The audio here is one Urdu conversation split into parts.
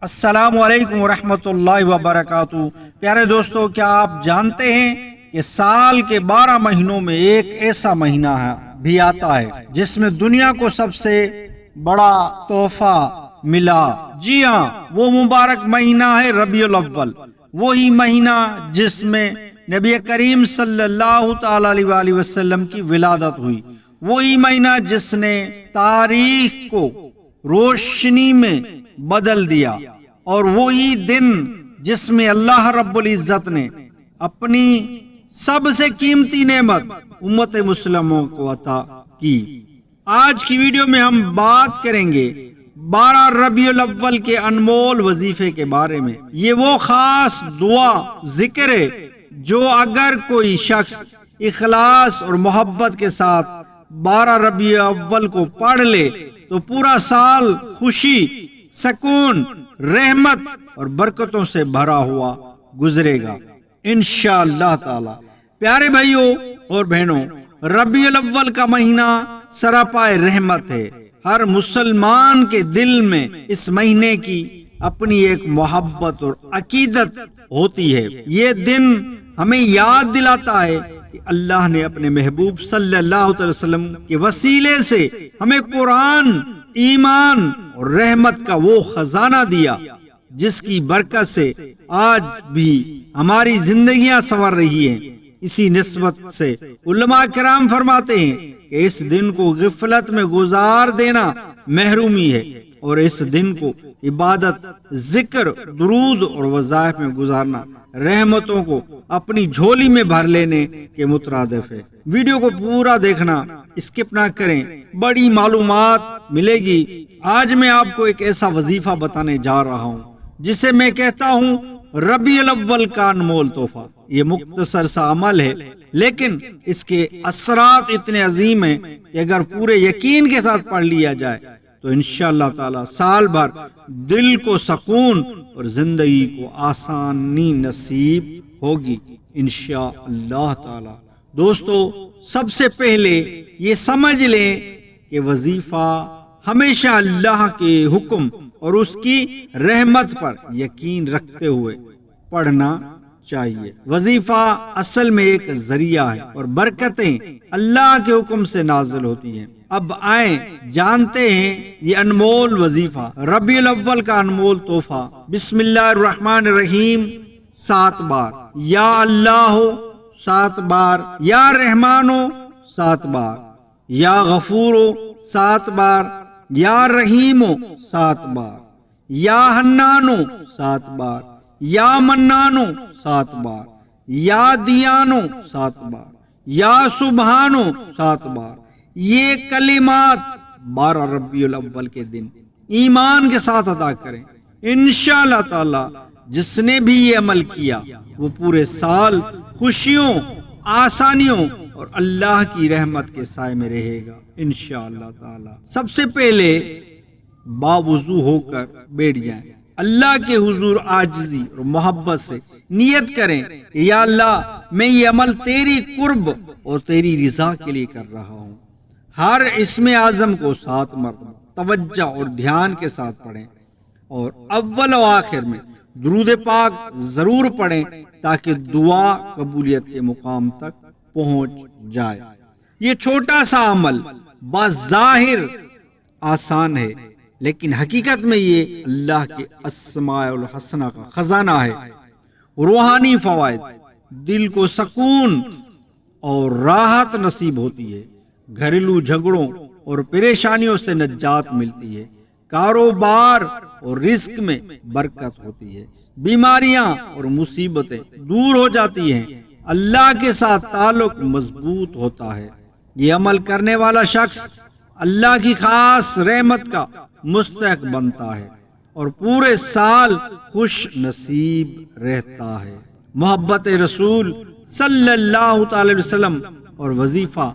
السلام علیکم ورحمۃ اللہ وبرکاتہ۔ پیارے دوستو، کیا آپ جانتے ہیں کہ سال کے 12 مہینوں میں ایک ایسا مہینہ بھی آتا ہے جس میں دنیا کو سب سے بڑا تحفہ ملا؟ جی ہاں، وہ مبارک مہینہ ہے ربیع الاول، وہی مہینہ جس میں نبی کریم صلی اللہ تعالی علیہ وآلہ وسلم کی ولادت ہوئی، وہی مہینہ جس نے تاریخ کو روشنی میں بدل دیا، اور وہی دن جس میں اللہ رب العزت نے اپنی سب سے قیمتی نعمت امت مسلموں کو عطا کی۔ آج کی ویڈیو میں ہم بات کریں گے 12 ربیع الاول کے انمول وظیفے کے بارے میں۔ یہ وہ خاص دعا ذکر ہے جو اگر کوئی شخص اخلاص اور محبت کے ساتھ 12 ربیع الاول کو پڑھ لے تو پورا سال خوشی، سکون، رحمت اور برکتوں سے بھرا ہوا گزرے گا انشاءاللہ تعالی۔ پیارے بھائیوں اور بہنوں، ربیع الاول کا مہینہ سراپائے رحمت ہے۔ ہر مسلمان کے دل میں اس مہینے کی اپنی ایک محبت اور عقیدت ہوتی ہے۔ یہ دن ہمیں یاد دلاتا ہے کہ اللہ نے اپنے محبوب صلی اللہ علیہ وسلم کے وسیلے سے ہمیں قرآن، ایمان اور رحمت کا وہ خزانہ دیا جس کی برکت سے آج بھی ہماری زندگیاں سنور رہی ہیں۔ اسی نسبت سے علماء کرام فرماتے ہیں کہ اس دن کو غفلت میں گزار دینا محرومی ہے، اور اس دن کو عبادت، ذکر، درود اور وظائف میں گزارنا رحمتوں کو اپنی جھولی میں بھر لینے کے مترادف ہے۔ ویڈیو کو پورا دیکھنا، اسکپ نہ کریں، بڑی معلومات ملے گی۔ آج میں آپ کو ایک ایسا وظیفہ بتانے جا رہا ہوں جسے میں کہتا ہوں ربیع الاول کا انمول تحفہ۔ یہ مختصر سا عمل ہے، لیکن اس کے اثرات اتنے عظیم ہیں کہ اگر پورے یقین کے ساتھ پڑھ لیا جائے تو انشاءاللہ تعالی سال بھر دل کو سکون اور زندگی کو آسانی نصیب ہوگی انشاءاللہ تعالی۔ دوستو، سب سے پہلے یہ سمجھ لیں کہ وظیفہ ہمیشہ اللہ کے حکم اور اس کی رحمت پر یقین رکھتے ہوئے پڑھنا چاہیے۔ وظیفہ اصل میں ایک ذریعہ ہے اور برکتیں اللہ کے حکم سے نازل ہوتی ہیں۔ اب آئیں جانتے ہیں یہ انمول وظیفہ، ربیع الاول کا انمول تحفہ۔ بسم اللہ الرحمن الرحیم 7 بار، یا اللہ 7 بار، یا رحمانو 7 بار، یا غفورو 7 بار، یا رحیمو 7 بار، یا حنانو 7 بار، یا منانو 7 بار، یا دیانو 7 بار، یا سبحانو 7 بار۔ یہ کلمات 12 ربیع الاول کے دن ایمان کے ساتھ ادا کریں انشاءاللہ تعالی۔ جس نے بھی یہ عمل کیا وہ پورے سال خوشیوں، آسانیوں اور اللہ کی رحمت کے سائے میں رہے گا انشاءاللہ تعالی۔ سب سے پہلے باوضو ہو کر بیٹھ جائیں، اللہ کے حضور عاجزی اور محبت سے نیت کریں کہ یا اللہ، میں یہ عمل تیری قرب اور تیری رضا کے لیے کر رہا ہوں۔ ہر اسم اعظم کو 7 مرتبہ توجہ اور دھیان کے ساتھ پڑھیں، اور اول و آخر میں درود پاک ضرور پڑھیں تاکہ دعا قبولیت کے مقام تک پہنچ جائے۔ یہ چھوٹا سا عمل بظاہر آسان ہے، لیکن حقیقت میں یہ اللہ کے اسماء الحسنہ کا خزانہ ہے۔ روحانی فوائد: دل کو سکون اور راحت نصیب ہوتی ہے، گھریلو جھگڑوں اور پریشانیوں سے نجات ملتی ہے، کاروبار اور رزق میں برکت ہوتی ہے، بیماریاں اور مصیبتیں دور ہو جاتی ہیں، اللہ کے ساتھ تعلق مضبوط ہوتا ہے۔ یہ عمل کرنے والا شخص اللہ کی خاص رحمت کا مستحق بنتا ہے اور پورے سال خوش نصیب رہتا ہے۔ محبت رسول صلی اللہ تعالی وسلم اور وظیفہ: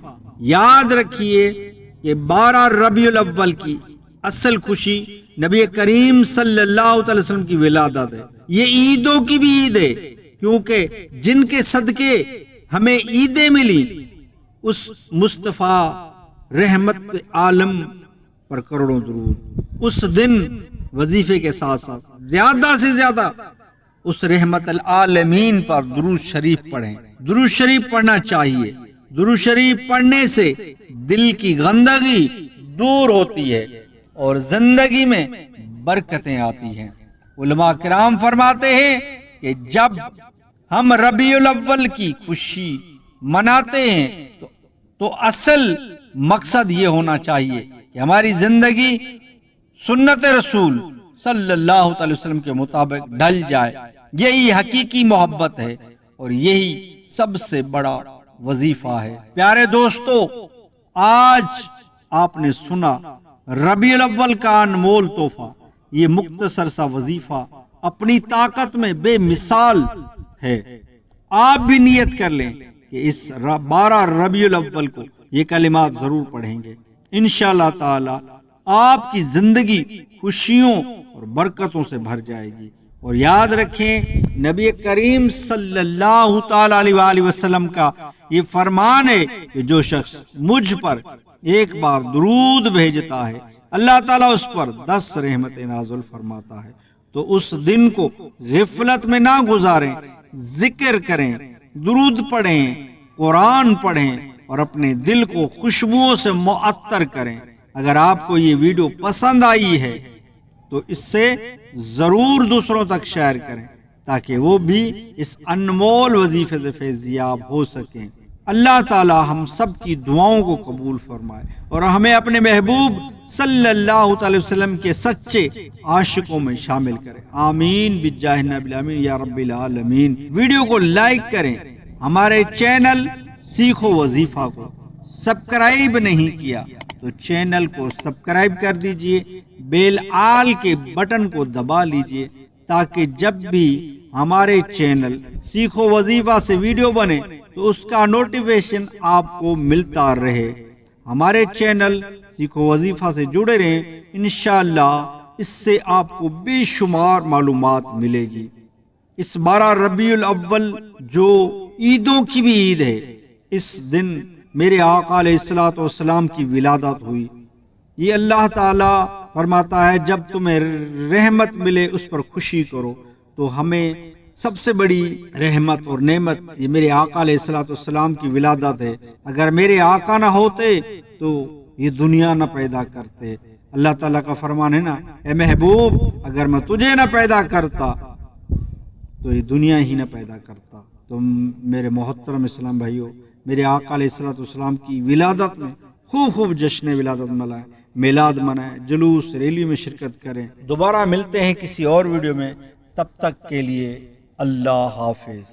یاد رکھیے کہ 12 ربیع الاول کی اصل خوشی نبی کریم صلی اللہ علیہ وسلم کی ولادت ہے۔ یہ عیدوں کی بھی عید ہے، کیونکہ جن کے صدقے ہمیں عیدیں ملی، اس مصطفیٰ رحمت عالم پر کروڑوں درود۔ اس دن وظیفے کے ساتھ ساتھ زیادہ سے زیادہ اس رحمت العالمین پر درود شریف پڑھیں۔ درود شریف پڑھنا چاہیے۔ درود شریف پڑھنے سے دل کی گندگی دور ہوتی ہے اور زندگی میں برکتیں آتی ہیں۔ علماء کرام فرماتے ہیں کہ جب ہم ربیع الاول کی خوشی مناتے ہیں تو اصل مقصد یہ ہونا چاہیے کہ ہماری زندگی سنت رسول صلی اللہ علیہ وسلم کے مطابق ڈھل جائے۔ یہی حقیقی محبت ہے اور یہی سب سے بڑا وظیفہ ہے۔ پیارے دوستو، آج آپ نے سنا ربیع الاول کا انمول تحفہ، یہ مختصر سا وظیفہ اپنی طاقت میں بے مثال ہے۔ آپ بھی نیت کر لیں کہ اس 12 ربیع الاول کو یہ کلمات ضرور پڑھیں گے۔ انشاءاللہ تعالی آپ کی زندگی خوشیوں اور برکتوں سے بھر جائے گی۔ اور یاد رکھیں، نبی کریم صلی اللہ تعالی علیہ وآلہ وسلم کا یہ فرمان ہے کہ جو شخص مجھ پر ایک بار درود بھیجتا ہے اللہ تعالیٰ اس پر 10 رحمتیں نازل فرماتا ہے۔ تو اس دن کو غفلت میں نہ گزاریں، ذکر کریں، درود پڑھیں، قرآن پڑھیں اور اپنے دل کو خوشبوؤں سے معطر کریں۔ اگر آپ کو یہ ویڈیو پسند آئی ہے تو اس سے ضرور دوسروں تک شیئر کریں تاکہ وہ بھی اس انمول وظیفے سے فیضیاب ہو سکیں۔ اللہ تعالی ہم سب کی دعاؤں کو قبول فرمائے اور ہمیں اپنے محبوب صلی اللہ علیہ وسلم کے سچے عاشقوں میں شامل کرے۔ آمین بجاہ نبی الامین یا رب العالمین۔ ویڈیو کو لائک کریں، ہمارے چینل سیکھو وظیفہ کو سبسکرائب نہیں کیا تو چینل کو سبسکرائب کر دیجئے، بیل آل کے بٹن کو دبا لیجئے تاکہ جب بھی ہمارے چینل سیکھو وظیفہ سے ویڈیو بنے تو اس کا نوٹیفیکیشن آپ کو ملتا رہے۔ ہمارے چینل سیکھو وظیفہ سے جڑے رہیں، انشاءاللہ اس سے آپ کو بے شمار معلومات ملے گی۔ اس 12 ربیع الاول جو عیدوں کی بھی عید ہے، اس دن میرے آقا علیہ الصلوۃ والسلام کی ولادت ہوئی۔ یہ اللہ تعالیٰ فرماتا ہے جب تمہیں رحمت ملے اس پر خوشی کرو، تو ہمیں سب سے بڑی رحمت اور نعمت یہ میرے آقا علیہ الصلوۃ والسلام کی ولادت ہے۔ اگر میرے آقا نہ ہوتے تو یہ دنیا نہ پیدا کرتے۔ اللہ تعالیٰ کا فرمان ہے نا، اے محبوب اگر میں تجھے نہ پیدا کرتا تو یہ دنیا ہی نہ پیدا کرتا۔ تو میرے محترم اسلام بھائیوں، میرے آقا علیہ الصلوۃ والسلام کی ولادت میں خوب جشن ولادت منائیں، میلاد منائیں، جلوس ریلی میں شرکت کریں۔ دوبارہ ملتے ہیں کسی اور ویڈیو میں، تب تک کے لیے اللہ حافظ۔